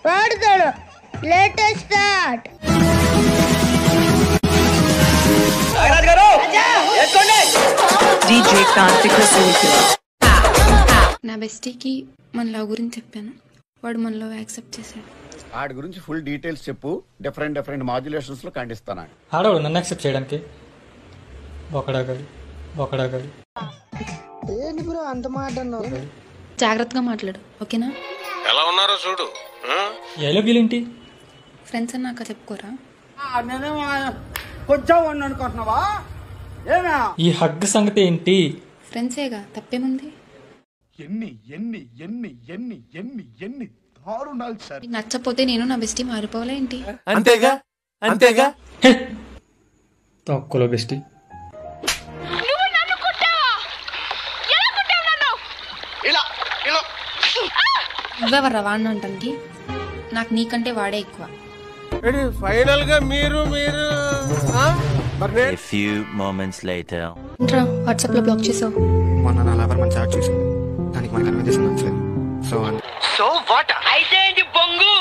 వాడతాడు. Latest start. DJ Karthik Rasool. నా బెస్టీకి మన love గురించి చెప్పాను. వాడు మన లవ్ యాక్సెప్ట్ చేశాడు. వాడి గురించి ఫుల్ డీటెయిల్స్ చెప్పు. డిఫరెంట్ మాడ్యులేషన్స్ లో ఖండిస్తాను. ఆడవాడు నన్ను యాక్సెప్ట్ చేయడానికి బొకడాగాడు. ఏంటి బ్రో అంత మాట అన్నావు? జాగ్రత్తగా మాట్లాడు, ఓకేనా? ఎలా ఉన్నారో చూడు. ఎలా వీలేంటి? ఫ్రెండ్స్ అన్నాక చెప్పుకోరా? ఈ హగ్ సంగతి ఏంటి? ఫ్రెండ్సేగా, తప్పేముంది? ఎన్ని దారుణాలు సార్. నచ్చపోతే నేను నా బెస్టీ మారిపోవాలా ఏంటి? అంతేగా తక్కువలో బెస్టీ. నువ్వెవర్రా వాడిని అంటానికి? నాకు నీకంటే వాడే ఎక్కువ. ఫైనల్ గా మీరు A few moments later. ఏంట్రా వాట్సాప్ లో బ్లాక్ చేసావు? మొన్న నా లవర్ మన చాట్ చూసింది. దానికి మన కన్వర్జేషన్ నచ్చలేదు. సో వాట్ అయితే ఏంటి బొంగు